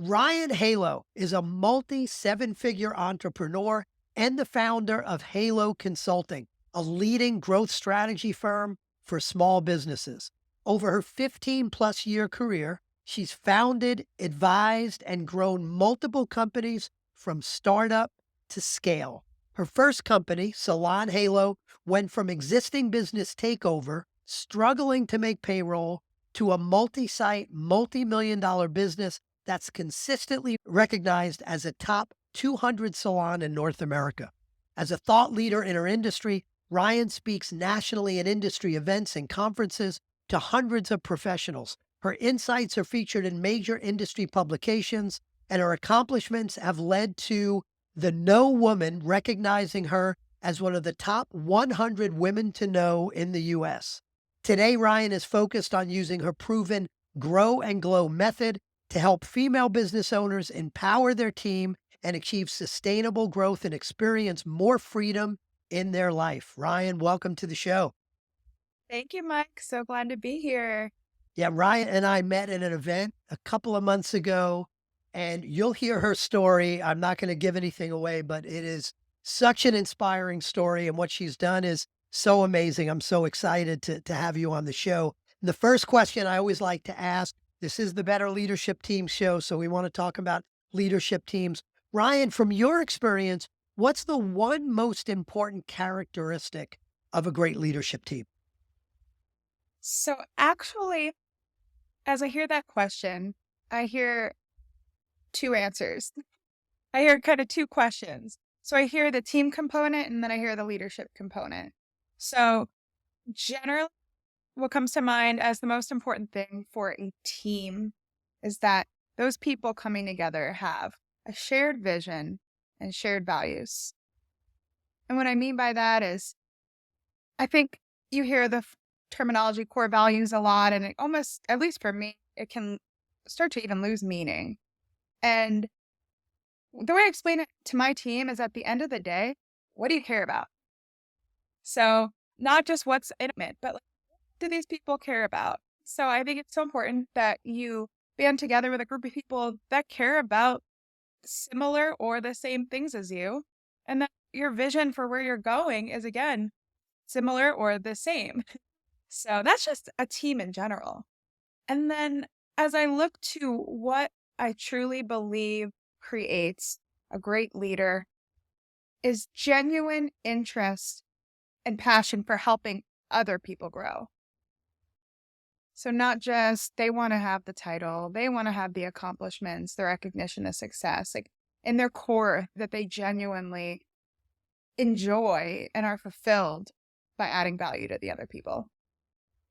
Ryann Halo is a multi seven-figure entrepreneur and the founder of Halo Consulting, a leading growth strategy firm for small businesses. Over her 15 plus year career, she's founded, advised, and grown multiple companies from startup to scale. Her first company, Salon Halo, went from existing business takeover, struggling to make payroll, to a multi site, multi million dollar business that's consistently recognized as a top 200 salon in North America. As a thought leader in her industry, Ryann speaks nationally at industry events and conferences to hundreds of professionals. Her insights are featured in major industry publications, and her accomplishments have led to the Know Woman recognizing her as one of the top 100 women to know in the US. Today, Ryann is focused on using her proven Grow and Glow method to help female business owners empower their team and achieve sustainable growth and experience more freedom in their life. Ryann, welcome to the show. Thank you, Mike. So glad to be here. Yeah, Ryann and I met at an event a couple of months ago, and you'll hear her story. I'm not going to give anything away, but it is such an inspiring story, and what she's done is so amazing. I'm so excited to have you on the show. And the first question I always like to ask, this is the Better Leadership Team show, so we want to talk about leadership teams. Ryann, from your experience, what's the one most important characteristic of a great leadership team? So, actually, as I hear that question, I hear two answers. I hear kind of two questions. So, I hear the team component and then I hear the leadership component. So, generally, what comes to mind as the most important thing for a team is that those people coming together have a shared vision and shared values. And what I mean by that is, I think you hear the terminology core values a lot, and it almost, at least for me, it can start to even lose meaning. And the way I explain it to my team is at the end of the day, what do you care about? So, not just what's in it, but like, what do these people care about? So, I think it's so important that you band together with a group of people that care about similar or the same things as you, and that your vision for where you're going is, again, similar or the same. So that's just a team in general. And then as I look to what I truly believe creates a great leader is genuine interest and passion for helping other people grow. So not just they want to have the title, they want to have the accomplishments, the recognition of success, like in their core that they genuinely enjoy and are fulfilled by adding value to the other people.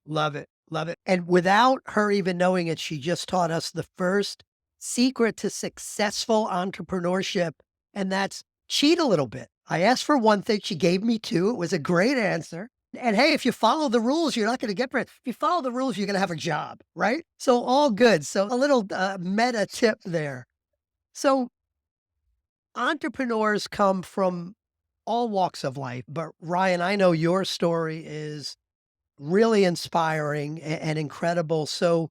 Love it. Love it. And without her even knowing it, she just taught us the first secret to successful entrepreneurship, and that's cheat a little bit. I asked for one thing, she gave me two. It was a great answer. And hey, if you follow the rules, you're not going to get bread. If you follow the rules, you're going to have a job, right? So all good. So a little meta tip there. So entrepreneurs come from all walks of life, but Ryann, I know your story is really inspiring and incredible. So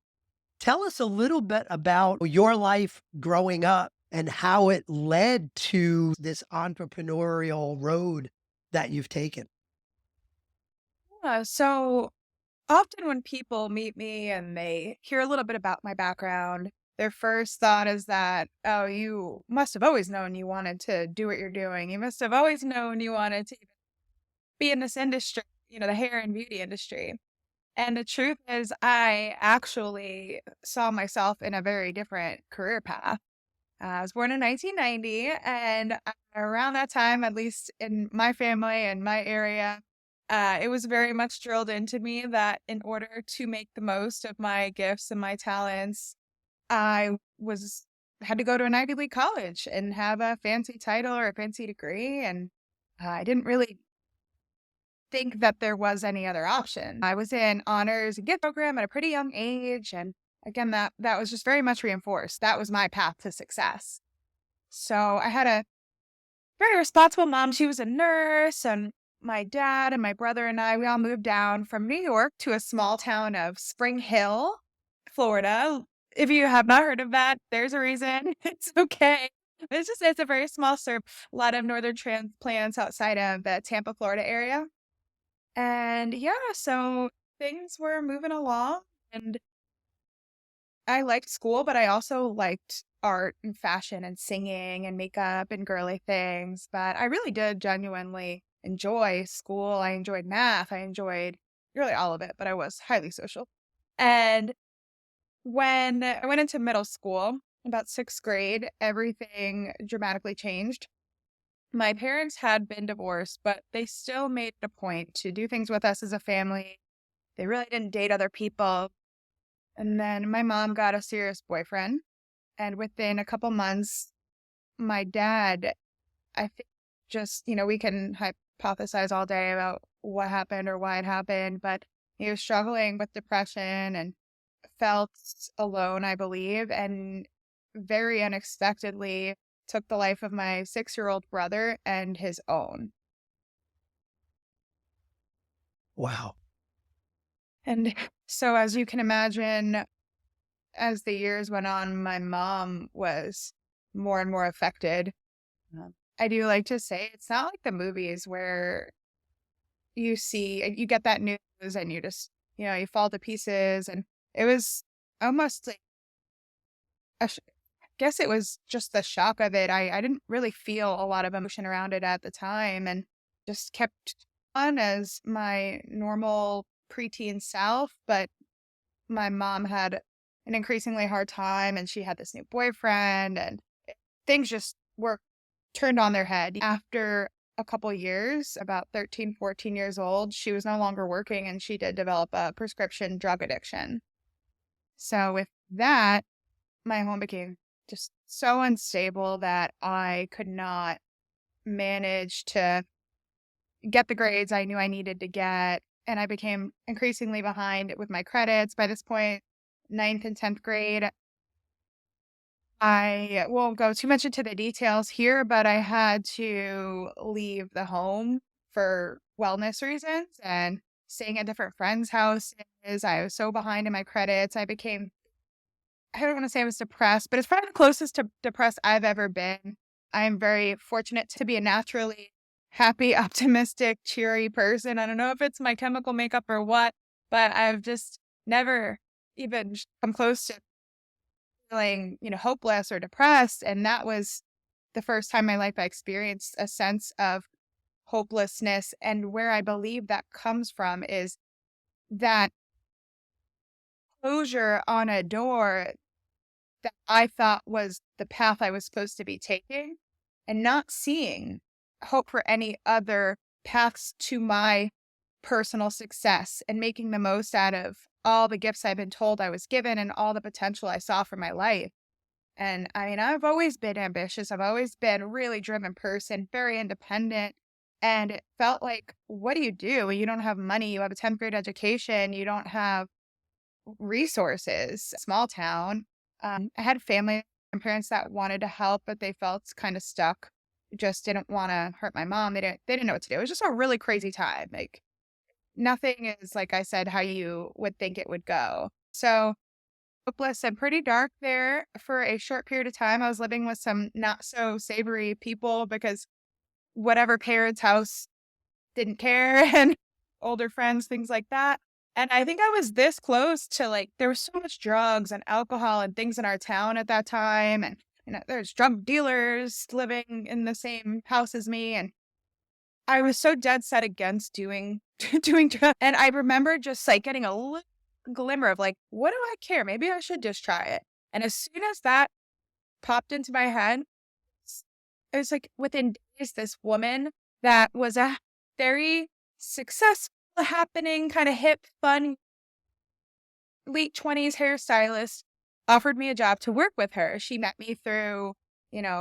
tell us a little bit about your life growing up and how it led to this entrepreneurial road that you've taken. So often when people meet me and they hear a little bit about my background, their first thought is that, oh, you must have always known you wanted to do what you're doing. You must have always known you wanted to be in this industry, the hair and beauty industry. And the truth is, I actually saw myself in a very different career path. I was born in 1990, and around that time, at least in my family and my area, it was very much drilled into me that in order to make the most of my gifts and my talents, I was had to go to an Ivy League college and have a fancy title or a fancy degree, and I didn't really think that there was any other option. I was in honors and gift program at a pretty young age, and again, that was just very much reinforced. That was my path to success. So I had a very responsible mom. She was a nurse, and my dad and my brother and I, we all moved down from New York to a small town of Spring Hill, Florida. If you have not heard of that, there's a reason. It's okay. It's a very small syrup. A lot of northern transplants outside of the Tampa, Florida area. And yeah, so things were moving along and I liked school, but I also liked art and fashion and singing and makeup and girly things. But I really did genuinely enjoy school. I enjoyed math. I enjoyed really all of it, but I was highly social. And when I went into middle school, about sixth grade, everything dramatically changed. My parents had been divorced, but they still made it a point to do things with us as a family. They really didn't date other people. And then my mom got a serious boyfriend. And within a couple months, my dad, I think just, we can hypothesize all day about what happened or why it happened, but he was struggling with depression and felt alone, I believe, and very unexpectedly took the life of my 6-year-old brother and his own. Wow. And so, as you can imagine, as the years went on, my mom was more and more affected. I do like to say it's not like the movies where you get that news and you just, you fall to pieces. And it was almost like, guess it was just the shock of it. I didn't really feel a lot of emotion around it at the time and just kept on as my normal preteen self. But my mom had an increasingly hard time and she had this new boyfriend and things just were turned on their head. After a couple years, about 13, 14 years old, she was no longer working and she did develop a prescription drug addiction. So with that, my home became just so unstable that I could not manage to get the grades I knew I needed to get. And I became increasingly behind with my credits. By this point, ninth and 10th grade, I won't go too much into the details here, but I had to leave the home for wellness reasons and staying at different friends' houses. I was so behind in my credits. I don't want to say I was depressed, but it's probably the closest to depressed I've ever been. I'm very fortunate to be a naturally happy, optimistic, cheery person. I don't know if it's my chemical makeup or what, but I've just never even come close to feeling, hopeless or depressed. And that was the first time in my life I experienced a sense of hopelessness. And where I believe that comes from is that closure on a door that I thought was the path I was supposed to be taking and not seeing hope for any other paths to my personal success and making the most out of all the gifts I've been told I was given and all the potential I saw for my life. And I mean, I've always been ambitious. I've always been a really driven person, very independent. And it felt like, what do? You don't have money. You have a 10th grade education. You don't have resources, small town. I had family and parents that wanted to help, but they felt kind of stuck. Just didn't want to hurt my mom. They didn't know what to do. It was just a really crazy time. Like nothing is, like I said, how you would think it would go. So hopeless and pretty dark there for a short period of time. I was living with some not so savory people because whatever parents' house didn't care and older friends, things like that. And I think I was this close to there was so much drugs and alcohol and things in our town at that time. And, there's drug dealers living in the same house as me. And I was so dead set against doing, doing drugs. And I remember just getting a little glimmer of what do I care? Maybe I should just try it. And as soon as that popped into my head, it was within days, this woman that was a very successful, happening, kind of hip, fun, late 20s hairstylist offered me a job to work with her. She met me through,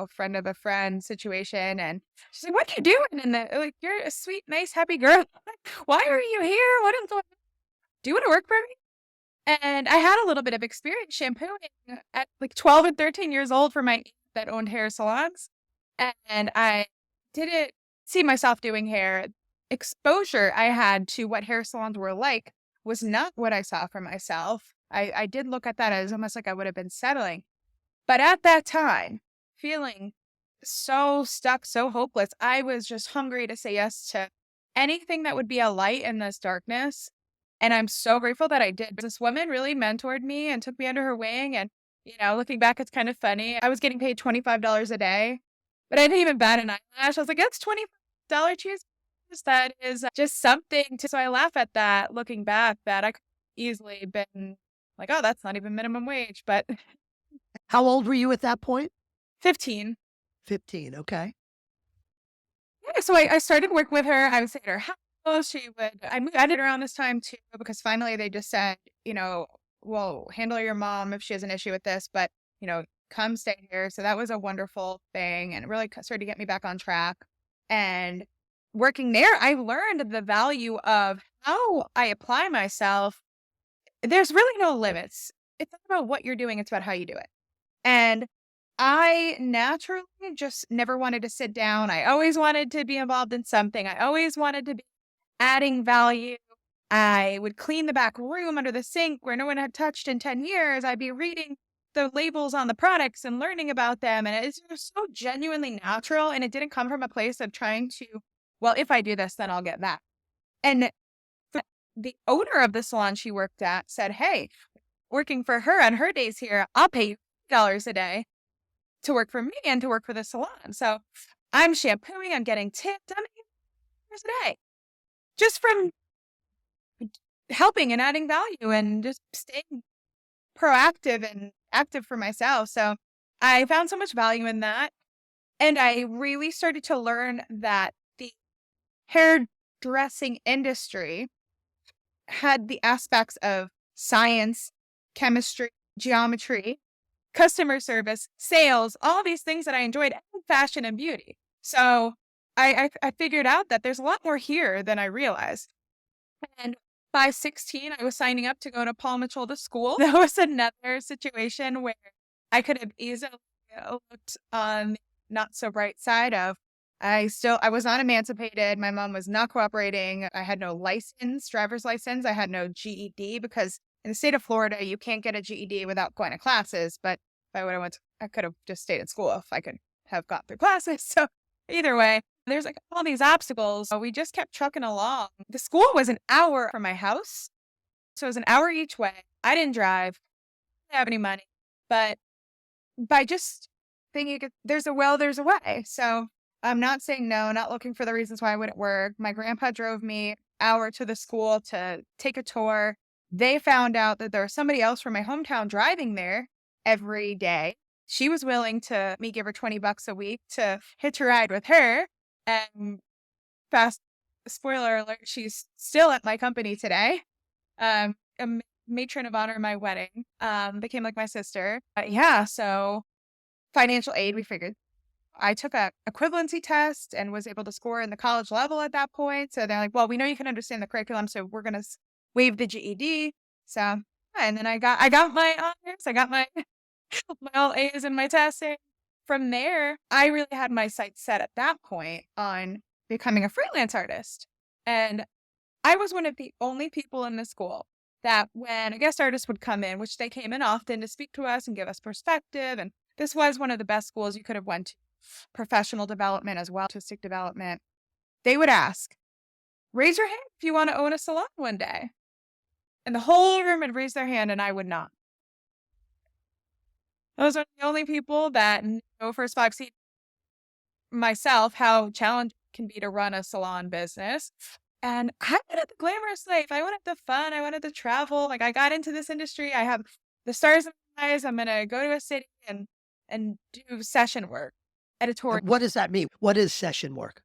friend of a friend situation. And she's like, what are you doing in the, you're a sweet, nice, happy girl. Why are you here? What is going on? Do you want to work for me? And I had a little bit of experience shampooing at 12 and 13 years old for my aunt that owned hair salons. And I didn't see myself doing hair. Exposure I had to what hair salons were like was not what I saw for myself. I did look at that as almost like I would have been settling. But at that time, feeling so stuck, so hopeless, I was just hungry to say yes to anything that would be a light in this darkness. And I'm so grateful that I did. This woman really mentored me and took me under her wing. And, looking back, it's kind of funny. I was getting paid $25 a day, but I didn't even bat an eyelash. I was like, that's $25 cheese. That is just something to, so I laugh at that looking back that I could easily been like, oh, that's not even minimum wage, but How old were you at that point? 15. 15. Okay. Yeah, so I started working with her. I would stay at her house. I moved out around this time too, because finally they just said, we'll handle your mom if she has an issue with this, but, come stay here. So that was a wonderful thing and it really started to get me back on track. And working there, I learned the value of how I apply myself. There's really no limits. It's not about what you're doing, it's about how you do it. And I naturally just never wanted to sit down. I always wanted to be involved in something. I always wanted to be adding value. I would clean the back room under the sink where no one had touched in 10 years. I'd be reading the labels on the products and learning about them. And it's just so genuinely natural. And it didn't come from a place of trying to, well, if I do this, then I'll get that. And the owner of the salon she worked at said, hey, working for her on her days here, I'll pay you $50 a day to work for me and to work for the salon. So I'm shampooing, I'm getting tipped, I'm making $100 a day just from helping and adding value and just staying proactive and active for myself. So I found so much value in that. And I really started to learn that the hairdressing industry had the aspects of science, chemistry, geometry, customer service, sales, all these things that I enjoyed, and fashion and beauty. So I figured out that there's a lot more here than I realized. And by 16, I was signing up to go to Paul Mitchell to school. That was another situation where I could have easily looked on the not so bright side of I was not emancipated. My mom was not cooperating. I had no license, driver's license. I had no GED because in the state of Florida, you can't get a GED without going to classes. But if I would have I could have just stayed in school if I could have got through classes. So either way, there's like all these obstacles. We just kept trucking along. The school was an hour from my house. So it was an hour each way. I didn't drive, didn't have any money, but by just thinking there's a will, there's a way. So I'm not saying no, not looking for the reasons why I wouldn't work. My grandpa drove me hour to the school to take a tour. They found out that there was somebody else from my hometown driving there every day. She was willing to me give her $20 a week to hitch a ride with her. And fast spoiler alert, she's still at my company today. A matron of honor at my wedding. Became like my sister. Yeah, so financial aid, we figured. I took a equivalency test and was able to score in the college level at that point. So they're like, well, we know you can understand the curriculum, so we're going to waive the GED. So, and then I got my honors. I got my all A's in my testing. From there, I really had my sights set at that point on becoming a freelance artist. And I was one of the only people in the school that when a guest artist would come in, which they came in often to speak to us and give us perspective, and this was one of the best schools you could have went to, professional development as well, artistic development, they would ask, raise your hand if you want to own a salon one day. And the whole room would raise their hand and I would not. Those are the only people that know first five seats myself how challenging it can be to run a salon business. And I wanted the glamorous life. I wanted the fun. I wanted to travel. Like I got into this industry. I have the stars in my eyes. I'm going to go to a city and do session work, editorial. What does that mean? What is session work?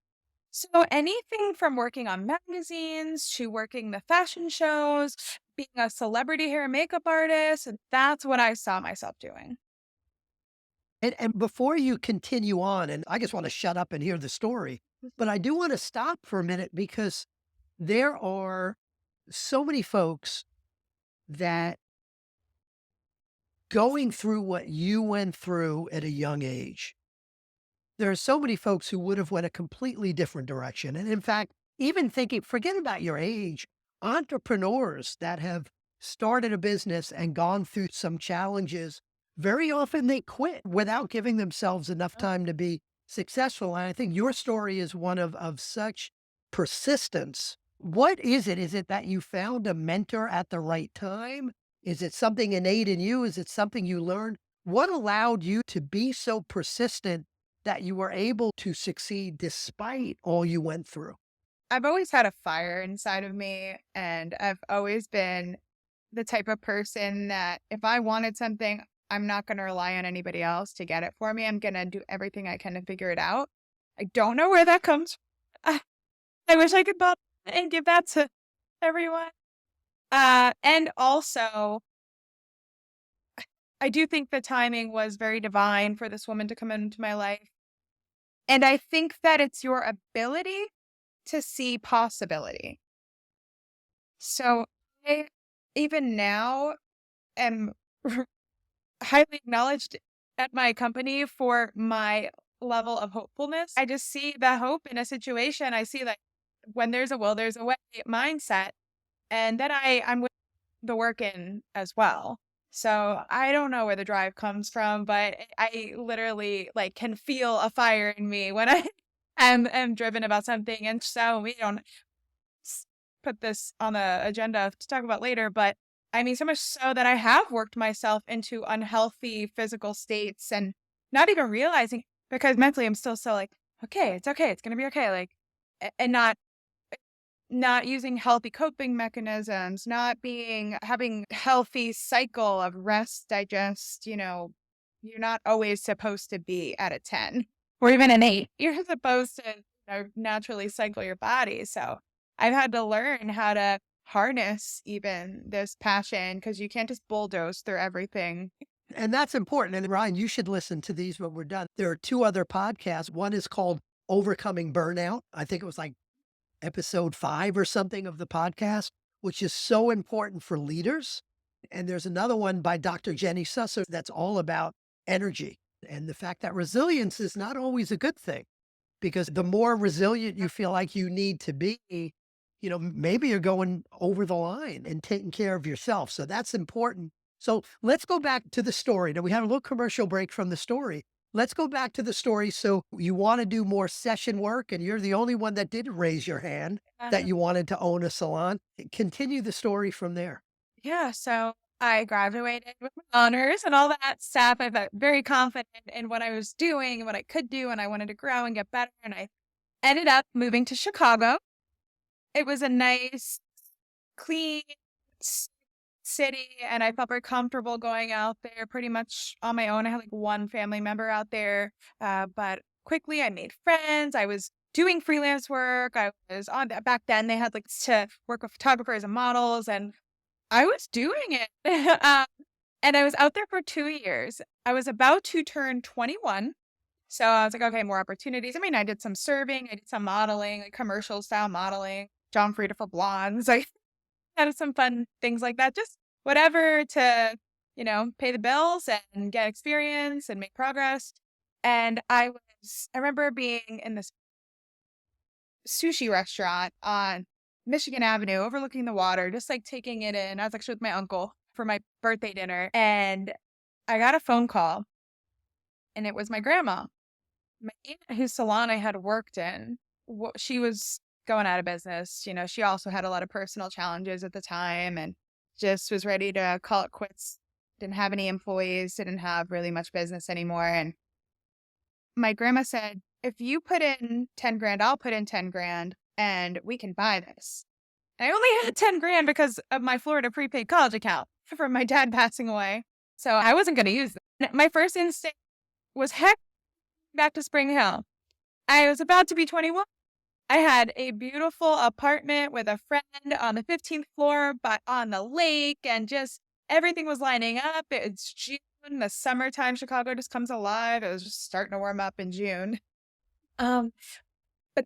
So anything from working on magazines to working the fashion shows, being a celebrity hair and makeup artist, and that's what I saw myself doing. And before you continue on, and I just want to shut up and hear the story, but I do want to stop for a minute because there are so many folks that going through what you went through at a young age, there are so many folks who would have went a completely different direction. And in fact, even thinking, forget about your age, entrepreneurs that have started a business and gone through some challenges, very often they quit without giving themselves enough time to be successful. And I think your story is one of such persistence. What is it? Is it that you found a mentor at the right time? Is it something innate in you? Is it something you learned? What allowed you to be so persistent that you were able to succeed despite all you went through? I've always had a fire inside of me, and I've always been the type of person that if I wanted something, I'm not going to rely on anybody else to get it for me. I'm going to do everything I can to figure it out. I don't know where that comes from. I wish I could bump and give that to everyone. And also, I do think the timing was very divine for this woman to come into my life. And I think that it's your ability to see possibility. So I, even now, am highly acknowledged at my company for my level of hopefulness. I just see the hope in a situation. I see that when there's a will, there's a way mindset. And then I'm with the work in as well. So I don't know where the drive comes from, but I literally like can feel a fire in me when I am driven about something. And so we don't put this on the agenda to talk about later, but I mean, so much so that I have worked myself into unhealthy physical states and not even realizing because mentally I'm still so like, okay, it's okay. It's going to be okay. Like, and not using healthy coping mechanisms, not being having healthy cycle of rest, digest, you're not always supposed to be at a 10 or even an 8. You're supposed to naturally cycle your body. So I've had to learn how to harness even this passion because you can't just bulldoze through everything. And that's important. And Ryan, you should listen to these when we're done. There are two other podcasts. One is called Overcoming Burnout. I think it was like episode 5 or something of the podcast, which is so important for leaders. And there's another one by Dr. Jenny Susser that's all about energy and the fact that resilience is not always a good thing because the more resilient you feel like you need to be, maybe you're going over the line and taking care of yourself. So that's important. So let's go back to the story. Now we had a little commercial break from the story. Let's go back to the story. So you want to do more session work and you're the only one that did raise your hand that you wanted to own a salon. Continue the story from there. Yeah, so I graduated with my honors and all that stuff. I felt very confident in what I was doing and what I could do, and I wanted to grow and get better. And I ended up moving to Chicago. It was a nice, clean city, and I felt very comfortable going out there pretty much on my own. I had like one family member out there, but quickly I made friends. I was doing freelance work. I was on back then. They had like to work with photographers and models, and I was doing it. And I was out there for 2 years. I was about to turn 21. So I was like, okay, more opportunities. I mean, I did some serving, I did some modeling, like commercial style modeling, John Frieda for blondes. I had some fun things like that. Just whatever to, pay the bills and get experience and make progress. And I remember being in this sushi restaurant on Michigan Avenue, overlooking the water, just like taking it in. I was actually with my uncle for my birthday dinner, and I got a phone call, and it was my grandma, my aunt whose salon I had worked in. She was going out of business. She also had a lot of personal challenges at the time, and just was ready to call it quits. Didn't have any employees, didn't have really much business anymore. And my grandma said, if you put in 10 grand, I'll put in 10 grand and we can buy this. I only had 10 grand because of my Florida prepaid college account from my dad passing away. So I wasn't going to use it. My first instinct was heck back to Spring Hill. I was about to be 21. I had a beautiful apartment with a friend on the 15th floor, but on the lake, and just everything was lining up. It's June, the summertime. Chicago just comes alive. It was just starting to warm up in June. But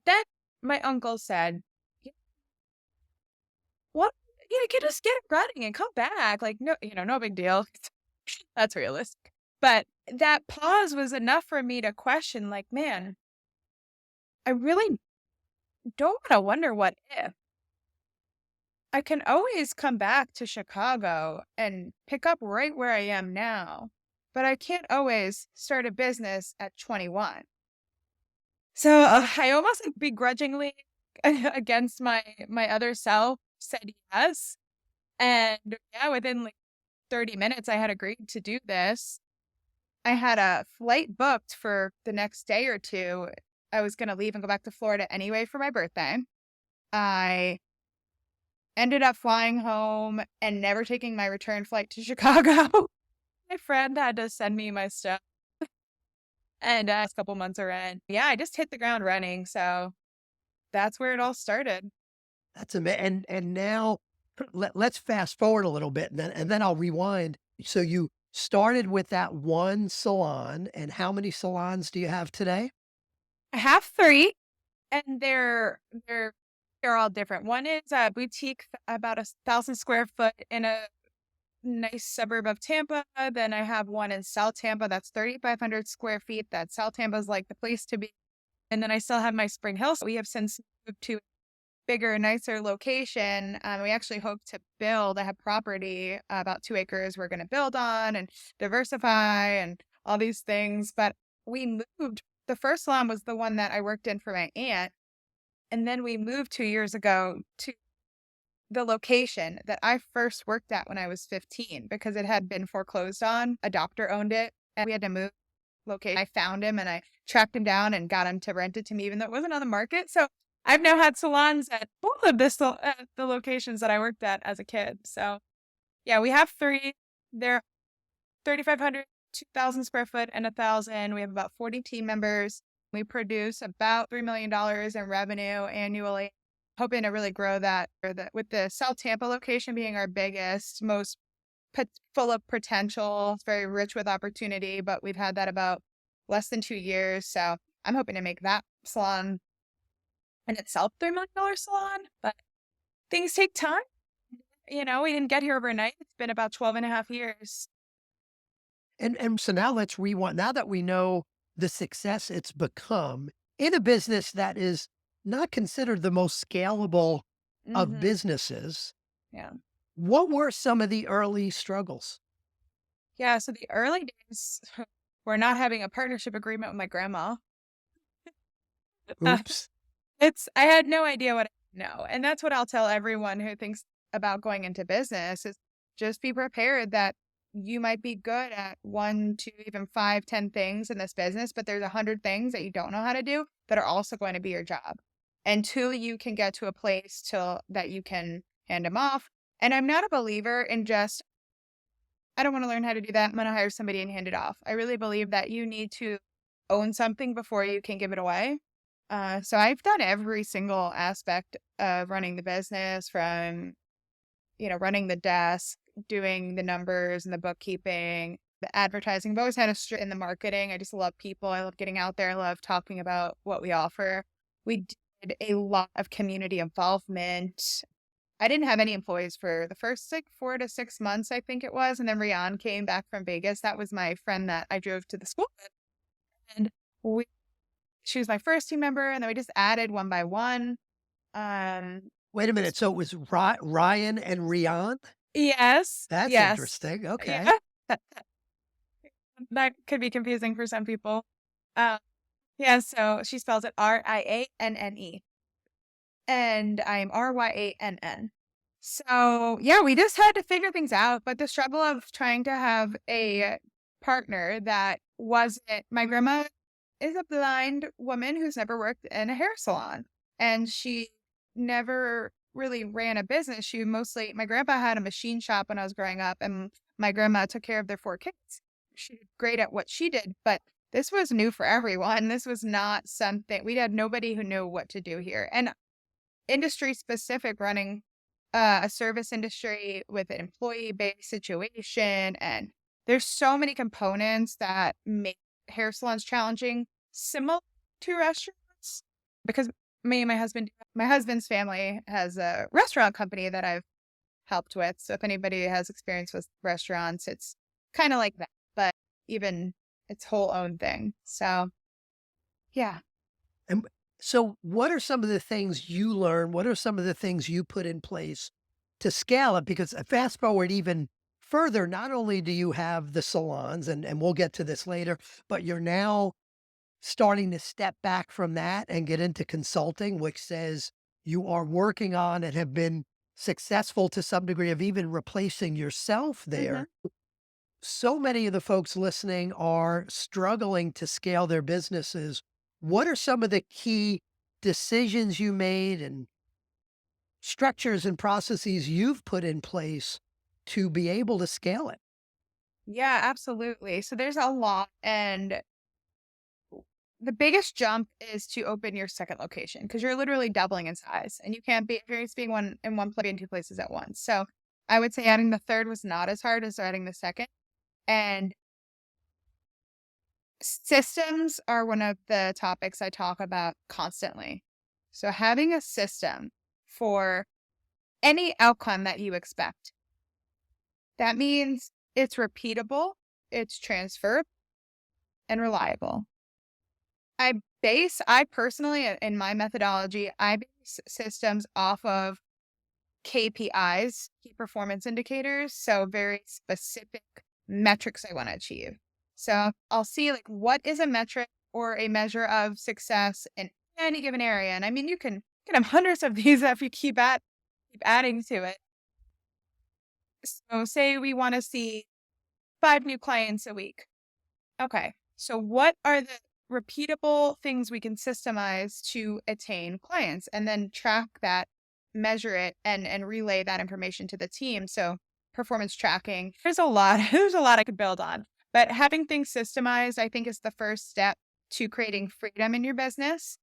then my uncle said, "What? You can just get it running and come back. Like, no, no big deal." That's realistic. But that pause was enough for me to question, like, man, I really don't want to wonder what if. I can always come back to Chicago and pick up right where I am now, but I can't always start a business at 21. So I almost like, begrudgingly against my other self said yes. And yeah, within like 30 minutes, I had agreed to do this. I had a flight booked for the next day or two. I was going to leave and go back to Florida anyway for my birthday. I ended up flying home and never taking my return flight to Chicago. My friend had to send me my stuff and a couple months are in. Yeah, I just hit the ground running. So that's where it all started. That's amazing. And now let's fast forward a little bit, and then I'll rewind. So you started with that one salon, and how many salons do you have today? I have three, and they're all different. One is a boutique, about 1,000 square foot in a nice suburb of Tampa. Then I have one in South Tampa that's 3,500 square feet. That South Tampa is like the place to be. And then I still have my Spring Hill. So we have since moved to a bigger, nicer location. We actually hope to build. I have property, about 2 acres we're going to build on and diversify and all these things. But we moved. The first salon was the one that I worked in for my aunt. And then we moved 2 years ago to the location that I first worked at when I was 15 because it had been foreclosed on. A doctor owned it and we had to move location. I found him and I tracked him down and got him to rent it to me, even though it wasn't on the market. So I've now had salons at both of the locations that I worked at as a kid. So yeah, we have three. They're 3,500, 2,000 square foot, and 1,000. We have about 40 team members. We produce about $3 million in revenue annually, hoping to really grow that, with the South Tampa location being our biggest, most full of potential. It's very rich with opportunity, but we've had that about less than 2 years. So I'm hoping to make that salon in itself $3 million salon, but things take time. We didn't get here overnight. It's been about 12 and a half years. And so now let's rewind. Now that we know the success it's become in a business that is not considered the most scalable of Hmm. businesses, Yeah. what were some of the early struggles? Yeah. So the early days were not having a partnership agreement with my grandma. Uh, Oops. I had no idea what I know. And that's what I'll tell everyone who thinks about going into business is just be prepared that you might be good at one, two, even five, 10 things in this business, but there's 100 things that you don't know how to do that are also going to be your job until you can get to a place till that you can hand them off. And I'm not a believer in just, I don't want to learn how to do that. I'm going to hire somebody and hand it off. I really believe that you need to own something before you can give it away. So I've done every single aspect of running the business from, running the desk, doing the numbers and the bookkeeping, the advertising. I've always had a strength in the marketing. I just love people. I love getting out there. I love talking about what we offer. We did a lot of community involvement. I didn't have any employees for the first 4 to 6 months, I think it was. And then Ryann came back from Vegas. That was my friend that I drove to the school with. And she was my first team member. And then we just added one by one. Um, Wait a minute. So it was Ryan and Ryann? yes, That's yes. interesting. Okay. Yeah. That could be confusing for some people. Uh, yeah, so she spells it Rianne. And I'm Ryann. So yeah, we just had to figure things out. But the struggle of trying to have a partner that wasn't, my grandma is a blind woman who's never worked in a hair salon. And she never really ran a business. My grandpa had a machine shop when I was growing up, and my grandma took care of their 4 kids. She did great at what she did, but this was new for everyone. This was not something, we had nobody who knew what to do here. And industry specific, running a service industry with an employee based situation. And there's so many components that make hair salons challenging, similar to restaurants, because me and my husband's family has a restaurant company that I've helped with. So if anybody has experience with restaurants, it's kind of like that, but even its whole own thing. So yeah. And so what are some of the things you learned? What are some of the things you put in place to scale it? Because fast forward even further, not only do you have the salons, and we'll get to this later, but you're now starting to step back from that and get into consulting, which says you are working on and have been successful to some degree of even replacing yourself Mhm. there. So many of the folks listening are struggling to scale their businesses. What are some of the key decisions you made and structures and processes you've put in place to be able to scale it? Yeah, absolutely. So there's a lot. And the biggest jump is to open your second location because you're literally doubling in size and you can't be, if you're being one in one place in two places at once. So I would say adding the third was not as hard as adding the second. And systems are one of the topics I talk about constantly. So having a system for any outcome that you expect, that means it's repeatable, it's transferable, and reliable. I personally, in my methodology, I base systems off of KPIs, key performance indicators. So very specific metrics I want to achieve. So I'll see like what is a metric or a measure of success in any given area. And I mean, you can have hundreds of these if you keep adding to it. So say we want to see 5 new clients a week. Okay. So what are the repeatable things we can systemize to attain clients and then track that, measure it and relay that information to the team. So performance tracking. There's a lot there's a lot I could build on. But having things systemized I think is the first step to creating freedom in your business.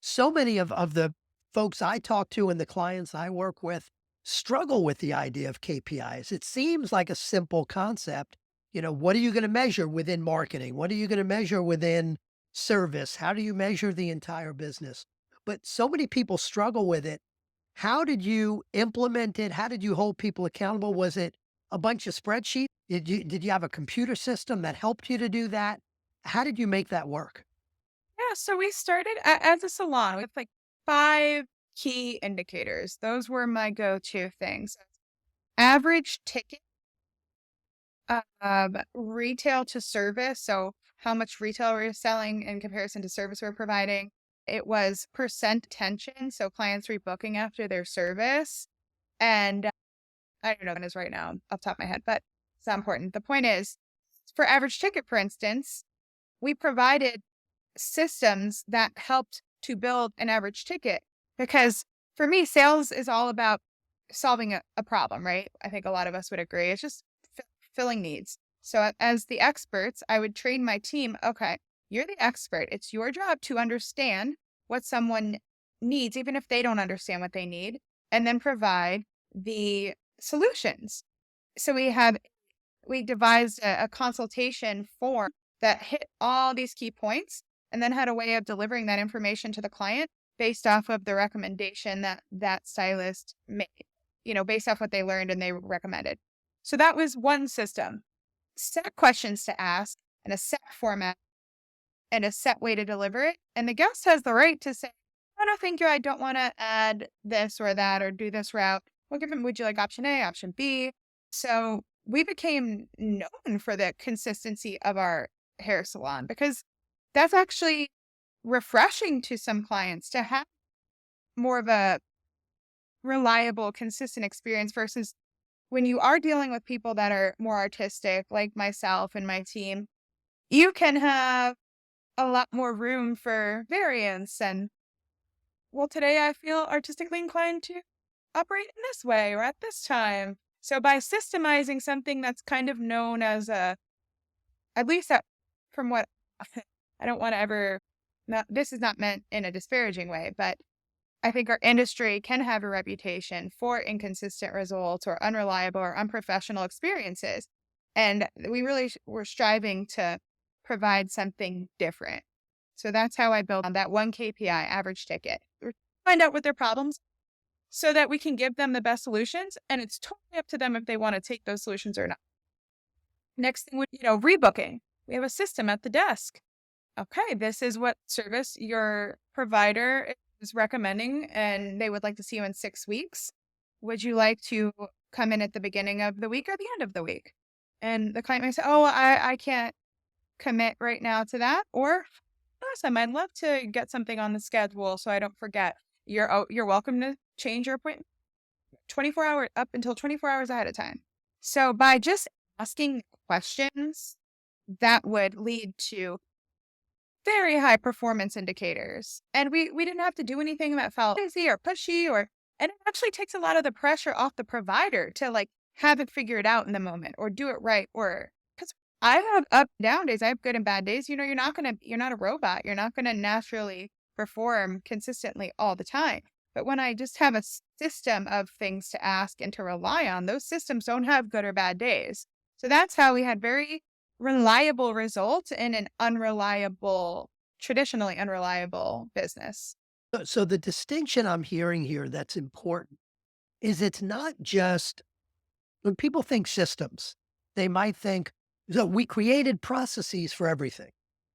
So many of the folks I talk to and the clients I work with struggle with the idea of KPIs. It seems like a simple concept. What are you going to measure within marketing? What are you going to measure within service? How do you measure the entire business? But so many people struggle with it. How did you implement it? How did you hold people accountable? Was it a bunch of spreadsheets? Did you have a computer system that helped you to do that? How did you make that work? Yeah, so we started as a salon with like 5 key indicators. Those were my go-to things. Average ticket, retail to service. So how much retail we're selling in comparison to service we're providing. It was percent tension. So clients rebooking after their service. And I don't know what it is right now off the top of my head, but it's not important. The point is for average ticket, for instance, we provided systems that helped to build an average ticket because for me, sales is all about solving a problem, right? I think a lot of us would agree. It's just filling needs. So as the experts, I would train my team. Okay, you're the expert. It's your job to understand what someone needs, even if they don't understand what they need, and then provide the solutions. So we devised a consultation form that hit all these key points and then had a way of delivering that information to the client based off of the recommendation that that stylist made, based off what they learned and they recommended. So that was one system. Set questions to ask and a set format and a set way to deliver it. And the guest has the right to say, "Oh, no, thank you. I don't want to add this or that or do this route." We'll give them, would you like option A, option B? So we became known for the consistency of our hair salon because that's actually refreshing to some clients to have more of a reliable, consistent experience versus when you are dealing with people that are more artistic, like myself and my team, you can have a lot more room for variance. And well, today I feel artistically inclined to operate in this way or at this time. So by systemizing something that's kind of known as at least that, from what I don't want to ever, not, this is not meant in a disparaging way, but I think our industry can have a reputation for inconsistent results or unreliable or unprofessional experiences. And we really were striving to provide something different. So that's how I built on that one KPI, average ticket. Find out what their problems so that we can give them the best solutions. And it's totally up to them if they want to take those solutions or not. Next thing would, rebooking. We have a system at the desk. Okay, this is what service your provider is recommending, and they would like to see you in 6 weeks. would you like to come in at the beginning of the week or the end of the week? And the client might say, oh, I can't commit right now to that. Or awesome, I'd love to get something on the schedule so I don't forget. You're welcome to change your appointment 24 hours up until 24 hours ahead of time. So by just asking questions, that would lead to very high performance indicators. And we didn't have to do anything that felt busy or pushy and it actually takes a lot of the pressure off the provider to like have it figured out in the moment or do it right. Or because I have up and down days, I have good and bad days. You're not a robot. You're not going to naturally perform consistently all the time. But when I just have a system of things to ask and to rely on, those systems don't have good or bad days. So that's how we had very reliable results in an traditionally unreliable business. So the distinction I'm hearing here that's important is it's not just when people think systems, they might think, so we created processes for everything,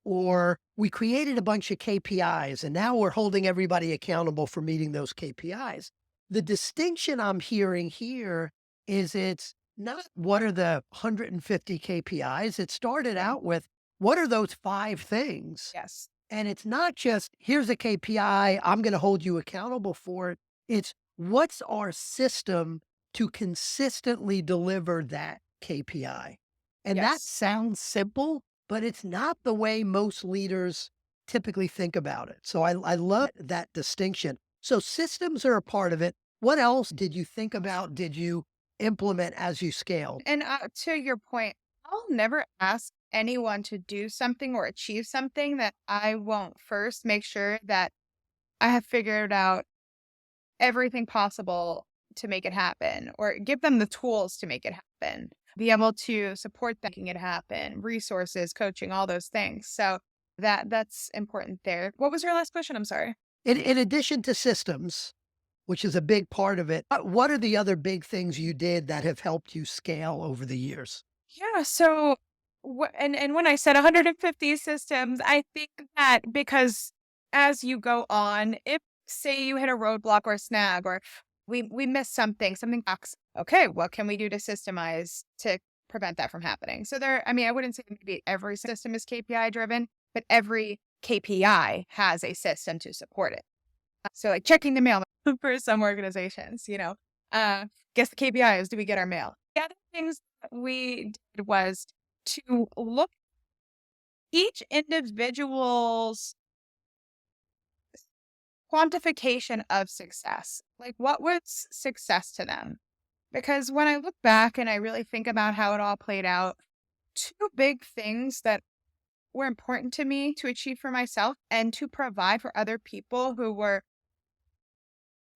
or we created a bunch of KPIs and now we're holding everybody accountable for meeting those KPIs. The distinction I'm hearing here is it's not what are the 150 KPIs. It started out with what are those 5 things. Yes. And it's not just here's a KPI, I'm going to hold you accountable for it. It's what's our system to consistently deliver that KPI. And that Yes. sounds simple, but it's not the way most leaders typically think about it. So I love that distinction. So systems are a part of it. What else did you think about? Did you implement as you scaled? And to your point, I'll never ask anyone to do something or achieve something that I won't first make sure that I have figured out everything possible to make it happen or give them the tools to make it happen, be able to support them making it happen, resources, coaching, all those things. So that's important there. What was your last question? I'm sorry. In addition to systems, which is a big part of it, what are the other big things you did that have helped you scale over the years? Yeah. So, and when I said 150 systems, I think that because as you go on, if say you hit a roadblock or a snag, or we missed something acts, okay, what can we do to systemize to prevent that from happening? So I mean, I wouldn't say maybe every system is KPI driven, but every KPI has a system to support it. So like checking the mail for some organizations, guess the KPI is, do we get our mail? The other things that we did was to look each individual's quantification of success. Like what was success to them? Because when I look back and I really think about how it all played out, two big things that were important to me to achieve for myself and to provide for other people who were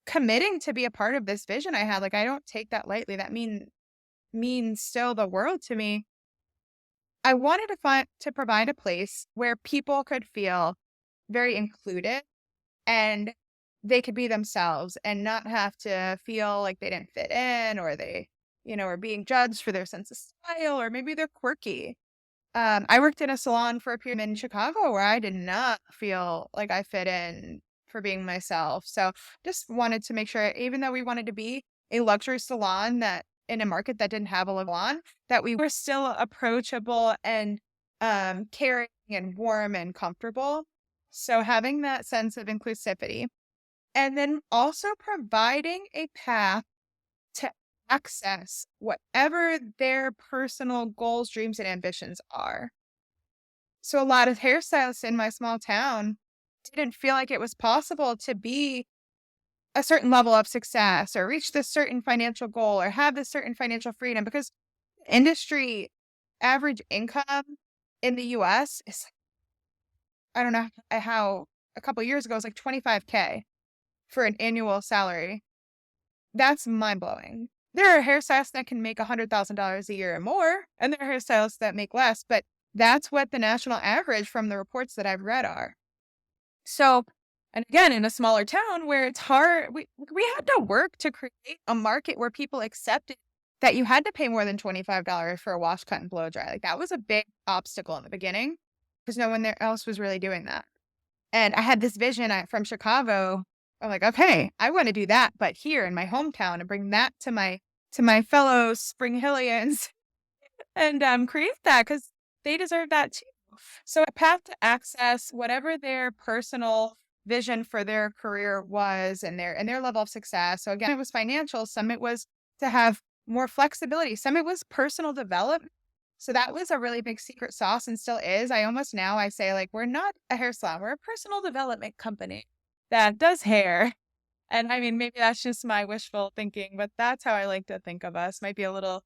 committing to be a part of this vision I had. Like I don't take that lightly. That means still the world to me. I wanted to provide a place where people could feel very included and they could be themselves and not have to feel like they didn't fit in or they, are being judged for their sense of style or maybe they're quirky. I worked in a salon for a period in Chicago where I did not feel like I fit in for being myself. So just wanted to make sure, even though we wanted to be a luxury salon that in a market that didn't have a salon, that we were still approachable and caring and warm and comfortable. So having that sense of inclusivity and then also providing a path to access whatever their personal goals, dreams, and ambitions are. So a lot of hairstylists in my small town didn't feel like it was possible to be a certain level of success or reach this certain financial goal or have this certain financial freedom because industry average income in the US is, I don't know how a couple of years ago it was like 25K for an annual salary. That's mind blowing. There are hairstylists that can make $100,000 a year or more, and there are hairstylists that make less, but that's what the national average from the reports that I've read are. So, and again, in a smaller town where it's hard, we had to work to create a market where people accepted that you had to pay more than $25 for a wash, cut, and blow dry. Like that was a big obstacle in the beginning because no one else was really doing that. And I had this vision from Chicago I'm like, okay, I want to do that, but here in my hometown and bring that to my fellow Spring Hillians and create that because they deserve that too. So a path to access whatever their personal vision for their career was and their level of success. So again, it was financial. Some it was to have more flexibility. Some it was personal development. So that was a really big secret sauce and still is. I almost now I say like we're not a hair salon, we're a personal development company that does hair. And I mean, maybe that's just my wishful thinking, but that's how I like to think of us. Might be a little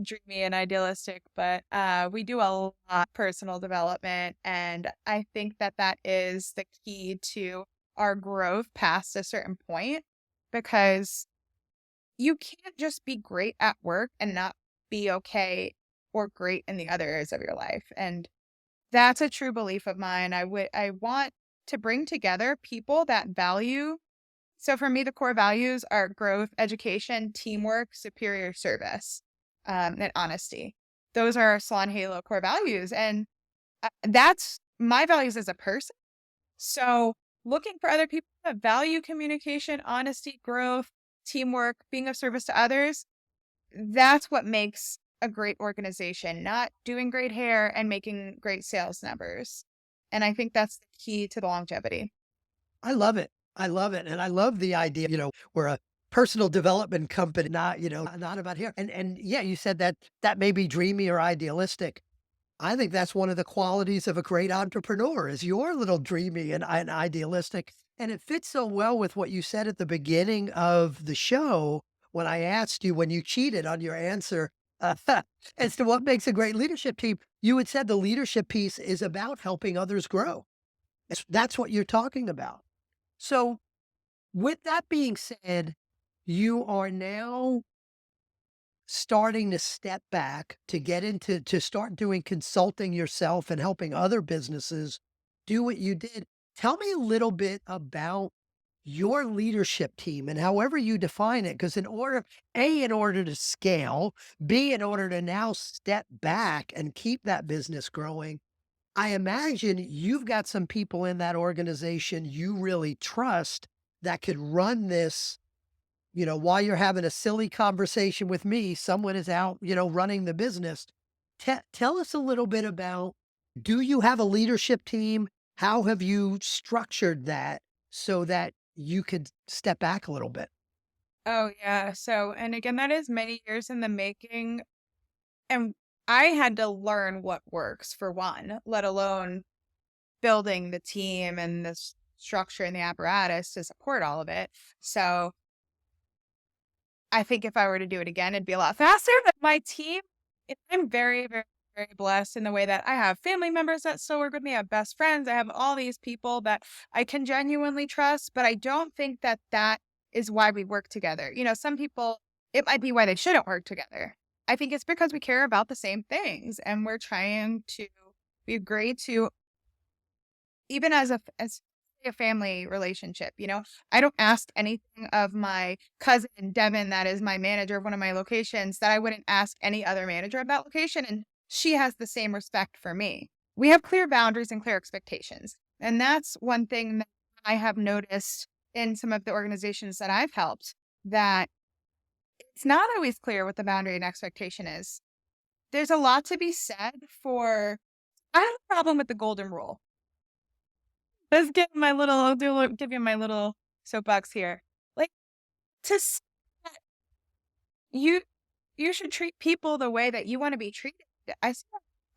dreamy and idealistic, but we do a lot personal development. And I think that that is the key to our growth past a certain point because you can't just be great at work and not be okay or great in the other areas of your life. And that's a true belief of mine. I want to bring together people that value. So for me, the core values are growth, education, teamwork, superior service, and honesty. Those are Salon Halo core values. And that's my values as a person. So looking for other people that value communication, honesty, growth, teamwork, being of service to others, that's what makes a great organization, not doing great hair and making great sales numbers. And I think that's the key to the longevity. I love it. I love it. And I love the idea, we're a personal development company, not, not about here. And yeah, you said that that may be dreamy or idealistic. I think that's one of the qualities of a great entrepreneur is you're a little dreamy and idealistic. And it fits so well with what you said at the beginning of the show when I asked you when you cheated on your answer uh, as to what makes a great leadership team. You had said the leadership piece is about helping others grow. That's what you're talking about. So, with that being said, you are now starting to step back to get into to start doing consulting yourself and helping other businesses do what you did. Tell me a little bit about your leadership team and however you define it. Because in order, A, in order to scale, B, in order to now step back and keep that business growing, I imagine you've got some people in that organization you really trust that could run this, while you're having a silly conversation with me, someone is out, running the business. Tell us a little bit about, do you have a leadership team? How have you structured that so that you could step back a little bit? Oh, yeah. So, and again, that is many years in the making. And I had to learn what works for one, let alone building the team and the structure and the apparatus to support all of it. So I think if I were to do it again, it'd be a lot faster. But my team, I'm very, very, very blessed in the way that I have family members that still work with me. I have best friends. I have all these people that I can genuinely trust. But I don't think that that is why we work together. Some people, it might be why they shouldn't work together. I think it's because we care about the same things and we're trying to be great to even as a family relationship, I don't ask anything of my cousin Devin, that is my manager of one of my locations, that I wouldn't ask any other manager of that location. And she has the same respect for me. We have clear boundaries and clear expectations. And that's one thing that I have noticed in some of the organizations that I've helped, that it's not always clear what the boundary and expectation is. There's a lot to be said for, I have a problem with the golden rule. Let's give my little give you my little soapbox here. Like, to s you you should treat people the way that you wanna be treated. I see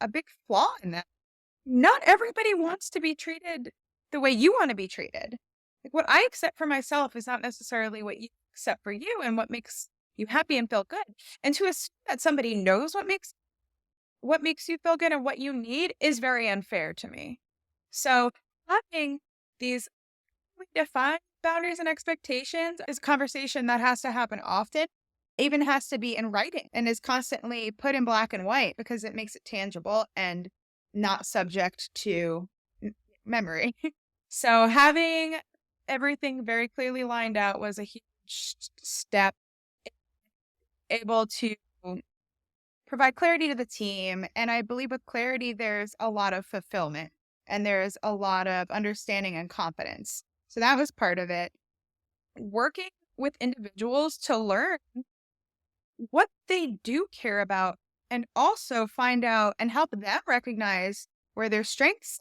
a big flaw in that. Not everybody wants to be treated the way you wanna be treated. Like, what I accept for myself is not necessarily what you accept for you and what makes you happy and feel good. And to assume that somebody knows what makes you feel good and what you need is very unfair to me. So, having these we define boundaries and expectations is a conversation that has to happen often, even has to be in writing and is constantly put in black and white because it makes it tangible and not subject to memory. So having everything very clearly lined out was a huge step, able to provide clarity to the team. And I believe with clarity, there's a lot of fulfillment and there's a lot of understanding and confidence. So that was part of it. working with individuals to learn what they do care about and also find out and help them recognize where their strengths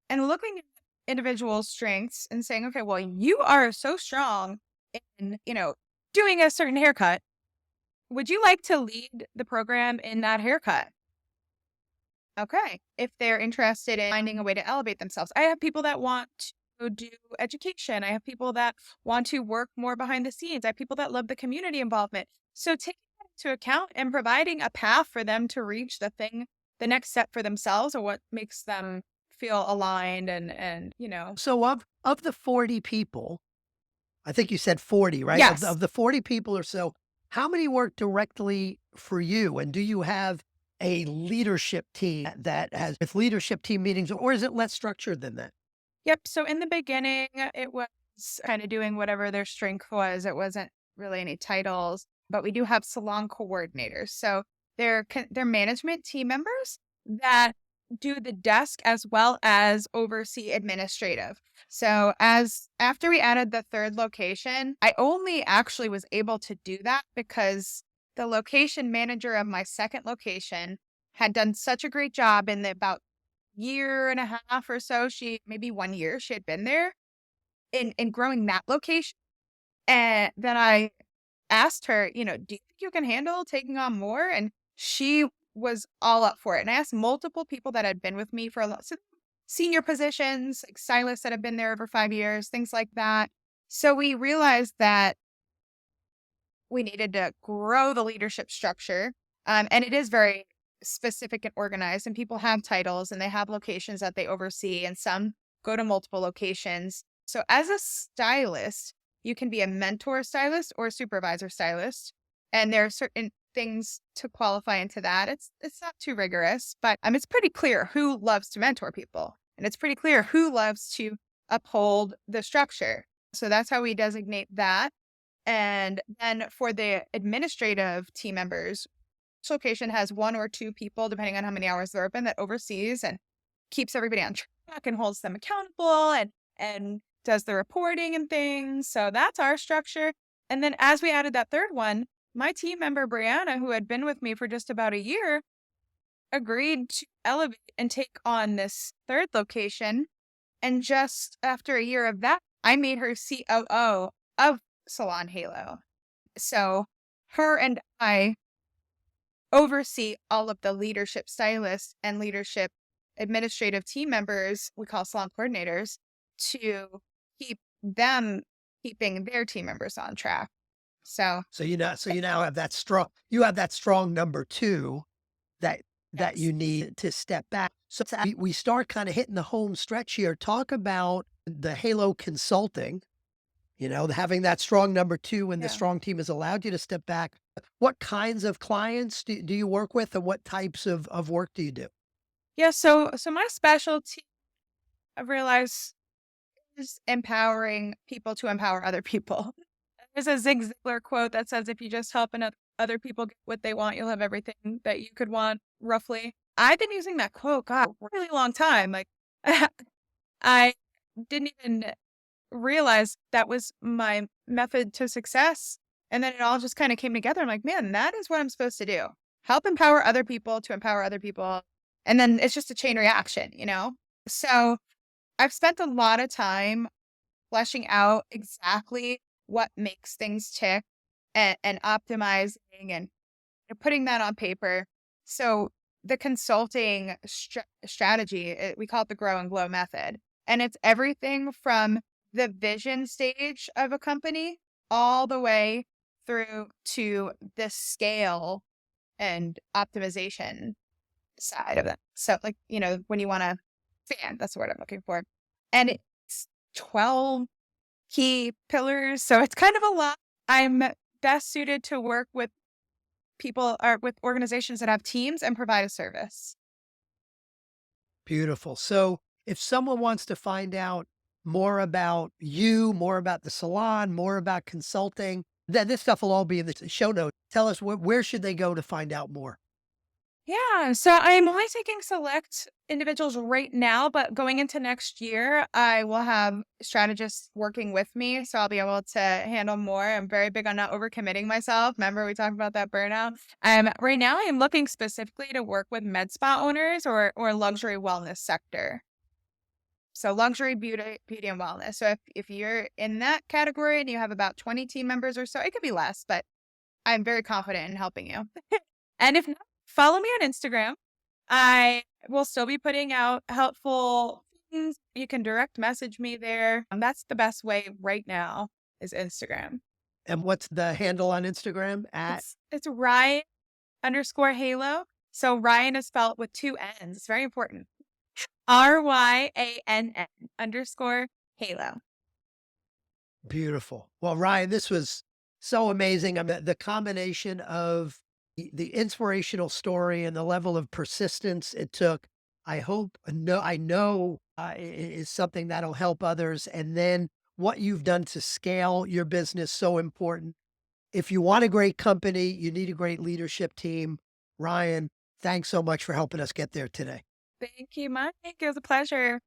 and looking at individuals' strengths and saying, okay, well, you are so strong in, doing a certain haircut. Would you like to lead the program in that haircut? Okay. If they're interested in finding a way to elevate themselves, I have people that want to do education. I have people that want to work more behind the scenes. I have people that love the community involvement. So taking that into account and providing a path for them to reach the next step for themselves or what makes them feel aligned and. So of the 40 people, I think you said 40, right? Yes. Of the 40 people or so, how many work directly for you? And do you have a leadership team that has with leadership team meetings, or is it less structured than that? Yep. So in the beginning, it was kind of doing whatever their strength was. It wasn't really any titles, but we do have salon coordinators. So they're management team members that do the desk as well as oversee administrative. So as after we added the third location, I only actually was able to do that because the location manager of my second location had done such a great job in the about year and a half or so, maybe 1 year she had been there in growing that location. And then I asked her, do you think you can handle taking on more? And she was all up for it. And I asked multiple people that had been with me for a lot, so senior positions, like stylists that have been there over 5 years, things like that. So we realized that we needed to grow the leadership structure. And it is very specific and organized, and people have titles and they have locations that they oversee, and some go to multiple locations. So as a stylist, you can be a mentor stylist or a supervisor stylist. And there are certain things to qualify into that. It's not too rigorous, but it's pretty clear who loves to mentor people. And it's pretty clear who loves to uphold the structure. So that's how we designate that. And then for the administrative team members, each location has one or two people, depending on how many hours they're open, that oversees and keeps everybody on track and holds them accountable and does the reporting and things. So that's our structure. And then as we added that third one, my team member, Brianna, who had been with me for just about a year, agreed to elevate and take on this third location. And just after a year of that, I made her COO of Salon Halo. So her and I oversee all of the leadership stylists and leadership administrative team members, we call salon coordinators, to keep them keeping their team members on track. So You now have that strong number two that yes. you need to step back. So we start kind of hitting the home stretch here. Talk about the Halo Consulting, having that strong number two and the Yeah. strong team has allowed you to step back. What kinds of clients do you work with, and what types of work do you do? Yeah. So my specialty, I realize, is empowering people to empower other people. There's a Zig Ziglar quote that says, if you just help other people get what they want, you'll have everything that you could want, roughly. I've been using that quote, God, a really long time. Like, I didn't even realize that was my method to success. And then it all just kind of came together. I'm like, man, that is what I'm supposed to do. Help empower other people to empower other people. And then it's just a chain reaction. So I've spent a lot of time fleshing out exactly what makes things tick and optimizing and putting that on paper. So the consulting strategy, we call it the grow and glow method. And it's everything from the vision stage of a company all the way through to the scale and optimization side of it. So like, when you want to expand, that's the word I'm looking for. And it's 12 key pillars. So it's kind of a lot. I'm best suited to work with people or with organizations that have teams and provide a service. Beautiful. So if someone wants to find out more about you, more about the salon, more about consulting, then this stuff will all be in the show notes. Tell us where should they go to find out more? Yeah, so I'm only taking select individuals right now, but going into next year, I will have strategists working with me, so I'll be able to handle more. I'm very big on not overcommitting myself. Remember, we talked about that burnout. Right now, I'm looking specifically to work with med spa owners or luxury wellness sector. So luxury beauty and wellness. So if you're in that category and you have about 20 team members or so, it could be less, but I'm very confident in helping you. And if not, follow me on Instagram. I will still be putting out helpful things. You can direct message me there. That's the best way right now is Instagram. And what's the handle on Instagram at? It's Ryan underscore Halo. So Ryan is spelled with two N's. It's very important. RYANN underscore Halo. Beautiful. Well, Ryan, this was so amazing. I mean, the combination of the inspirational story and the level of persistence it took, I know is something that'll help others. And then what you've done to scale your business, so important. If you want a great company, you need a great leadership team. Ryan, thanks so much for helping us get there today. Thank you, Mike. It was a pleasure.